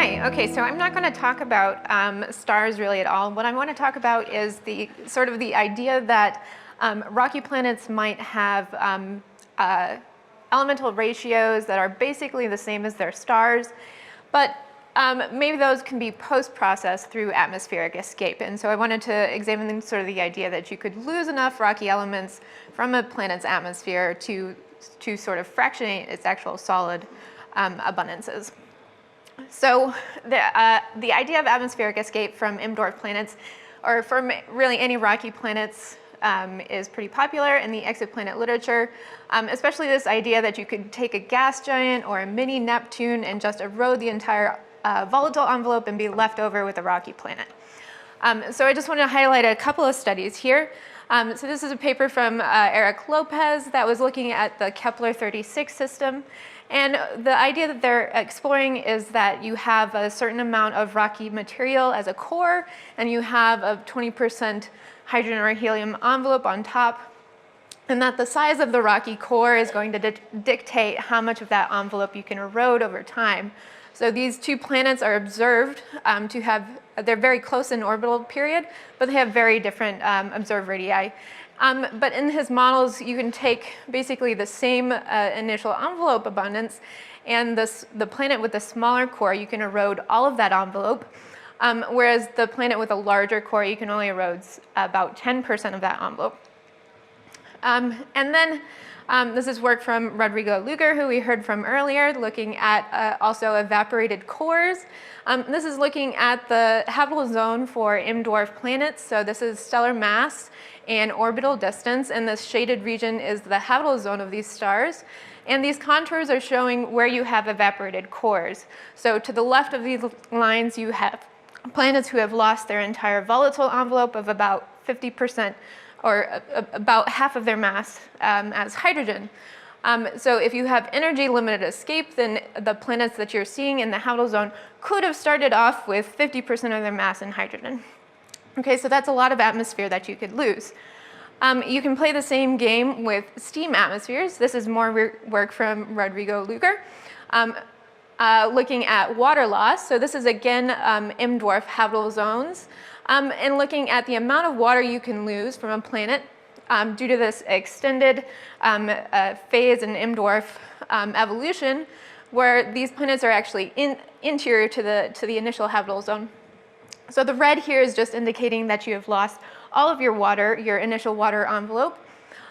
Hi, okay, so I'm not going to talk about stars really at all. What I want to talk about is the idea that rocky planets might have elemental ratios that are basically the same as their stars, but maybe those can be post-processed through atmospheric escape. And so I wanted to examine sort of the idea that you could lose enough rocky elements from a planet's atmosphere to sort of fractionate its actual solid abundances. So the idea of atmospheric escape from M-dwarf planets, or from really any rocky planets, is pretty popular in the exoplanet literature, especially this idea that you could take a gas giant or a mini Neptune and just erode the entire volatile envelope and be left over with a rocky planet. So I just want to highlight a couple of studies here. So this is a paper from Eric Lopez that was looking at the Kepler-36 system. And the idea that they're exploring is that you have a certain amount of rocky material as a core, and you have a 20% hydrogen or helium envelope on top, and that the size of the rocky core is going to dictate how much of that envelope you can erode over time. So these two planets are observed to have, they're very close in orbital period, but they have very different observed radii. But in his models, you can take basically the same initial envelope abundance, and the planet with the smaller core, you can erode all of that envelope, whereas the planet with a larger core, you can only erode about 10% of that envelope. And then this is work from Rodrigo Luger, who we heard from earlier, looking at also evaporated cores. This is looking at the habitable zone for M-dwarf planets. So this is stellar mass and orbital distance, and this shaded region is the habitable zone of these stars. And these contours are showing where you have evaporated cores. So to the left of these lines, you have planets who have lost their entire volatile envelope of about 50%, or about half of their mass as hydrogen. So if you have energy limited escape, then the planets that you're seeing in the habitable zone could have started off with 50% of their mass in hydrogen. Okay, so that's a lot of atmosphere that you could lose. You can play the same game with steam atmospheres. This is more work from Rodrigo Luger, looking at water loss. So this is again M-dwarf habitable zones, and looking at the amount of water you can lose from a planet due to this extended phase in M-dwarf evolution, where these planets are actually interior to the initial habitable zone. So the red here is just indicating that you have lost all of your water, your initial water envelope.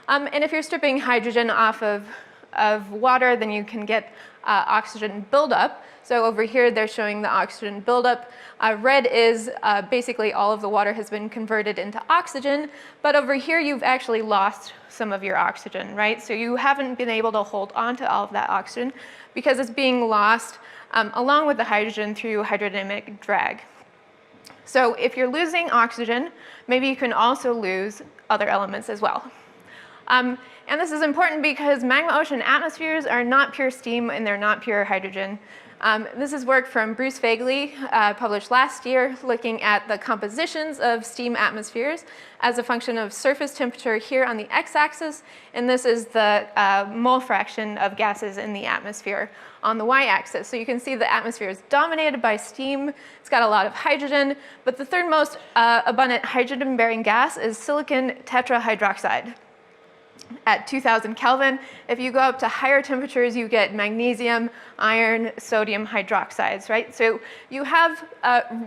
And if you're stripping hydrogen off of water, then you can get oxygen buildup. So over here, they're showing the oxygen buildup. Red is basically all of the water has been converted into oxygen, but over here, you've actually lost some of your oxygen, right? So you haven't been able to hold on to all of that oxygen because it's being lost along with the hydrogen through hydrodynamic drag. So if you're losing oxygen, maybe you can also lose other elements as well. And this is important because magma ocean atmospheres are not pure steam and they're not pure hydrogen. This is work from Bruce Fagley, published last year, looking at the compositions of steam atmospheres as a function of surface temperature here on the x-axis, and this is the mole fraction of gases in the atmosphere on the y-axis. So you can see the atmosphere is dominated by steam. It's got a lot of hydrogen, but the third most abundant hydrogen-bearing gas is silicon tetrahydroxide at 2000 Kelvin. If you go up to higher temperatures, you get magnesium, iron, sodium hydroxides, right? So you have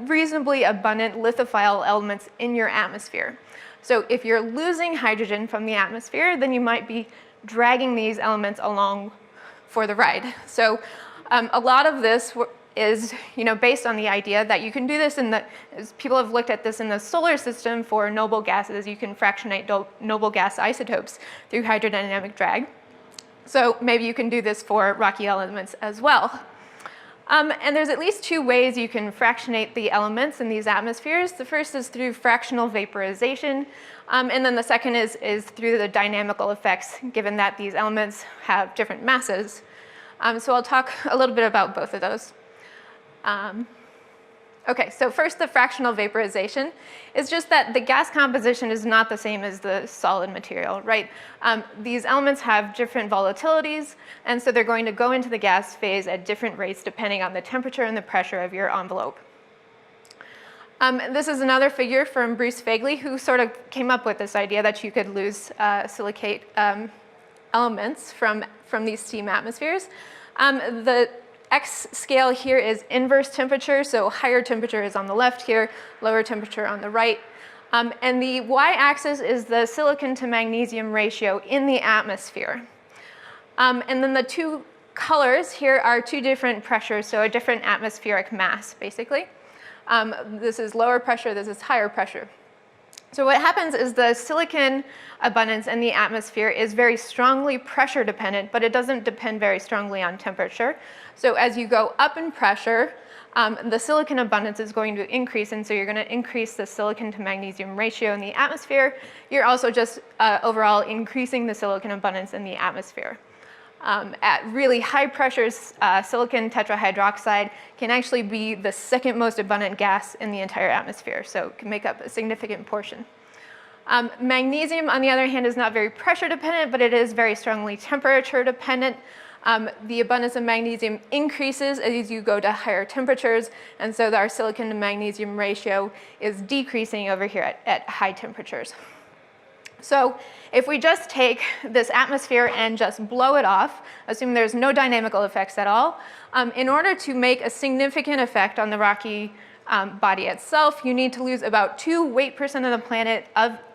reasonably abundant lithophile elements in your atmosphere. So if you're losing hydrogen from the atmosphere, then you might be dragging these elements along for the ride. So a lot of this is based on the idea that you can do this people have looked at this in the solar system for noble gases. You can fractionate noble gas isotopes through hydrodynamic drag. So maybe you can do this for rocky elements as well. And there's at least two ways you can fractionate the elements in these atmospheres. The first is through fractional vaporization, and then the second is through the dynamical effects, given that these elements have different masses. So I'll talk a little bit about both of those. Okay, so first, the fractional vaporization is just that the gas composition is not the same as the solid material, right? These elements have different volatilities, and so they're going to go into the gas phase at different rates depending on the temperature and the pressure of your envelope. This is another figure from Bruce Fegley, who sort of came up with this idea that you could lose silicate elements from these steam atmospheres. The X scale here is inverse temperature, so higher temperature is on the left here, lower temperature on the right. And the y-axis is the silicon to magnesium ratio in the atmosphere. And then the two colors here are two different pressures, so a different atmospheric mass, basically. This is lower pressure, this is higher pressure. So what happens is the silicon abundance in the atmosphere is very strongly pressure dependent, but it doesn't depend very strongly on temperature. So as you go up in pressure, the silicon abundance is going to increase, and so you're going to increase the silicon to magnesium ratio in the atmosphere. You're also just overall increasing the silicon abundance in the atmosphere. At really high pressures, silicon tetrahydroxide can actually be the second most abundant gas in the entire atmosphere, so it can make up a significant portion. Magnesium, on the other hand, is not very pressure dependent, but it is very strongly temperature dependent. The abundance of magnesium increases as you go to higher temperatures, and so our silicon to magnesium ratio is decreasing over here at high temperatures. So if we just take this atmosphere and just blow it off, assume there's no dynamical effects at all, in order to make a significant effect on the rocky body itself, you need to lose about 2 weight% of the planet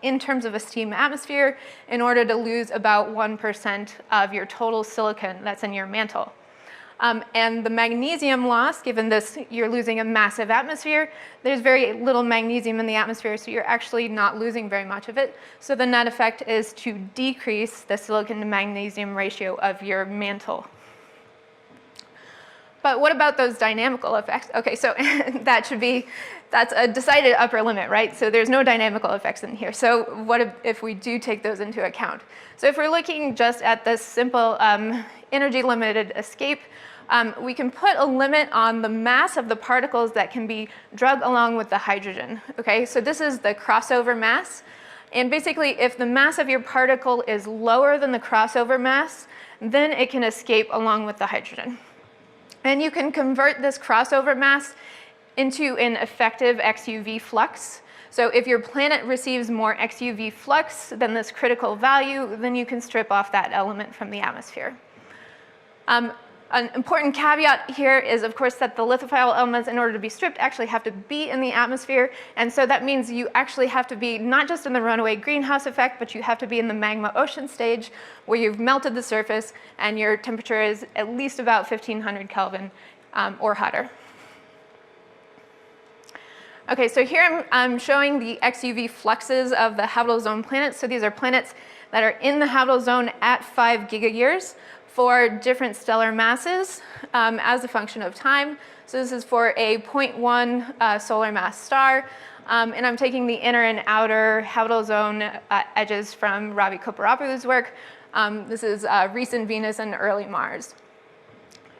in terms of a steam atmosphere in order to lose about 1% of your total silicon that's in your mantle. And the magnesium loss, given this, you're losing a massive atmosphere, there's very little magnesium in the atmosphere, so you're actually not losing very much of it. So the net effect is to decrease the silicon to magnesium ratio of your mantle. But what about those dynamical effects? Okay, so that's a decided upper limit, right? So there's no dynamical effects in here. So what if we do take those into account? So if we're looking just at this simple energy limited escape, we can put a limit on the mass of the particles that can be dragged along with the hydrogen. Okay, so this is the crossover mass. And basically, if the mass of your particle is lower than the crossover mass, then it can escape along with the hydrogen. And you can convert this crossover mass into an effective XUV flux. So if your planet receives more XUV flux than this critical value, then you can strip off that element from the atmosphere. An important caveat here is, of course, that the lithophile elements, in order to be stripped, actually have to be in the atmosphere. And so that means you actually have to be not just in the runaway greenhouse effect, but you have to be in the magma ocean stage where you've melted the surface and your temperature is at least about 1500 Kelvin or hotter. Okay, so here I'm showing the XUV fluxes of the habitable zone planets. So these are planets that are in the habitable zone at 5 gigayears for different stellar masses as a function of time. So this is for a 0.1 solar mass star. And I'm taking the inner and outer habitable zone edges from Ravi Koparopoulos' work. This is recent Venus and early Mars.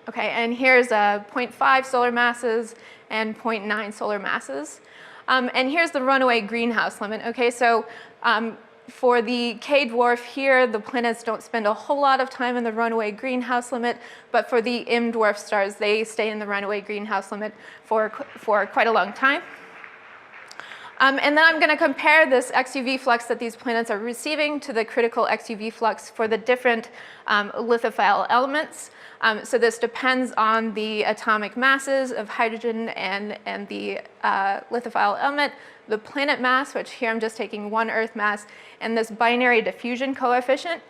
Okay, and here's 0.5 solar masses and 0.9 solar masses. And here's the runaway greenhouse limit. Okay, so for the K dwarf here, the planets don't spend a whole lot of time in the runaway greenhouse limit, but for the M dwarf stars, they stay in the runaway greenhouse limit for quite a long time. And then I'm going to compare this XUV flux that these planets are receiving to the critical XUV flux for the different lithophile elements. So this depends on the atomic masses of hydrogen and the lithophile element, the planet mass, which here I'm just taking one Earth mass, and this binary diffusion coefficient,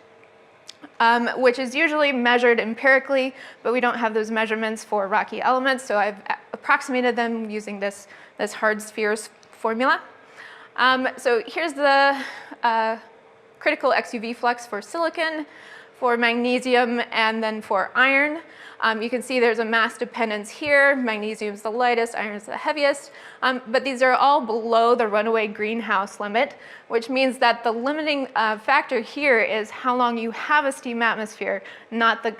which is usually measured empirically, but we don't have those measurements for rocky elements, so I've approximated them using this hard spheres formula. So here's the critical XUV flux for silicon, for magnesium, and then for iron. You can see there's a mass dependence here. Magnesium is the lightest, iron is the heaviest. But these are all below the runaway greenhouse limit, which means that the limiting factor here is how long you have a steam atmosphere, not the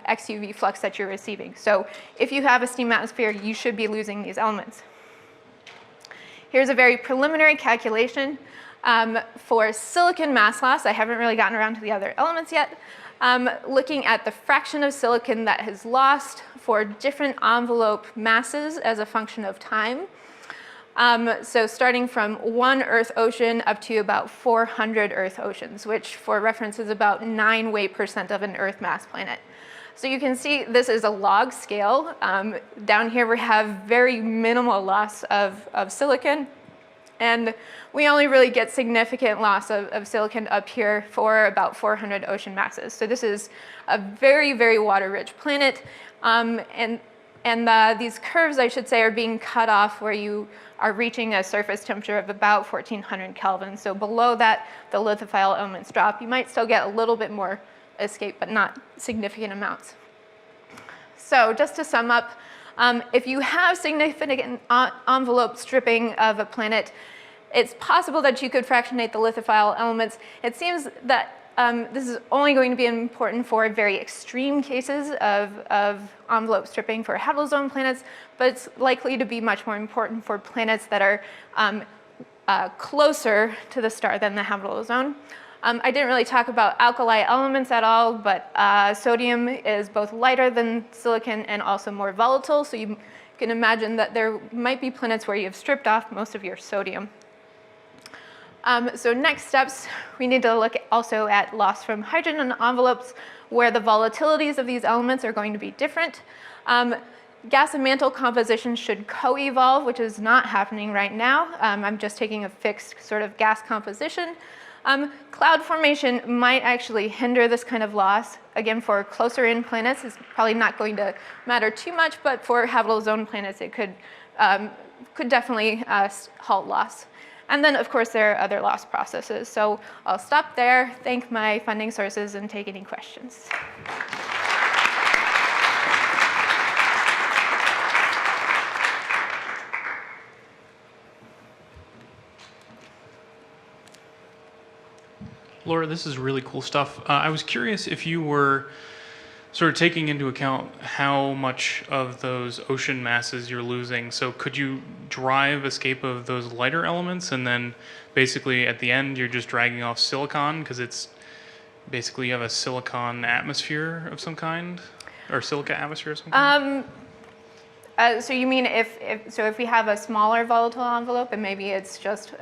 XUV flux that you're receiving. So if you have a steam atmosphere, you should be losing these elements. here's a very preliminary calculation for silicon mass loss. I haven't really gotten around to the other elements yet. Looking at the fraction of silicon that has lost for different envelope masses as a function of time. So starting from 1 Earth ocean up to about 400 Earth oceans, which for reference is about 9 weight% of an Earth mass planet. So you can see this is a log scale. Down here we have very minimal loss of silicon. And we only really get significant loss of silicon up here for about 400 ocean masses. So this is a very, very water-rich planet. These curves, I should say, are being cut off where you are reaching a surface temperature of about 1400 Kelvin. So below that, the lithophile elements drop. You might still get a little bit more escape, but not significant amounts. So just to sum up, if you have significant envelope stripping of a planet, it's possible that you could fractionate the lithophile elements. It seems that this is only going to be important for very extreme cases of envelope stripping for habitable zone planets, but it's likely to be much more important for planets that are closer to the star than the habitable zone. I didn't really talk about alkali elements at all, but sodium is both lighter than silicon and also more volatile, so you can imagine that there might be planets where you've stripped off most of your sodium. So next steps, we need to look also at loss from hydrogen envelopes, where the volatilities of these elements are going to be different. Gas and mantle composition should co-evolve, which is not happening right now. I'm just taking a fixed sort of gas composition. Cloud formation might actually hinder this kind of loss. Again, for closer in planets, it's probably not going to matter too much, but for habitable zone planets, it could definitely halt loss. And then, of course, there are other loss processes. So I'll stop there, thank my funding sources, and take any questions. Laura, this is really cool stuff. I was curious if you were sort of taking into account how much of those ocean masses you're losing. So could you drive escape of those lighter elements, and then basically at the end you're just dragging off silicon because it's basically you have a silicon atmosphere of some kind, or silica atmosphere of some kind? So you mean if we have a smaller volatile envelope and maybe it's just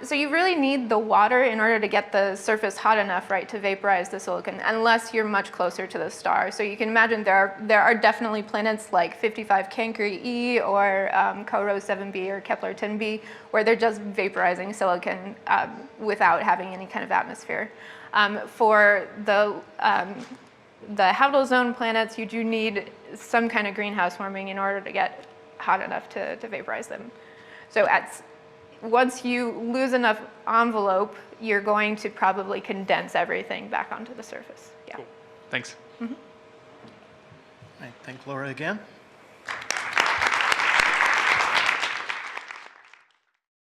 so you really need the water in order to get the surface hot enough, right, to vaporize the silicon, unless you're much closer to the star. So you can imagine there are definitely planets like 55 Cancri E or CoRoS 7b or Kepler 10b where they're just vaporizing silicon without having any kind of atmosphere. For the habitable zone planets, you do need some kind of greenhouse warming in order to get hot enough to vaporize them. So once you lose enough envelope, you're going to probably condense everything back onto the surface. Yeah. Cool. Thanks. I thank Laura again.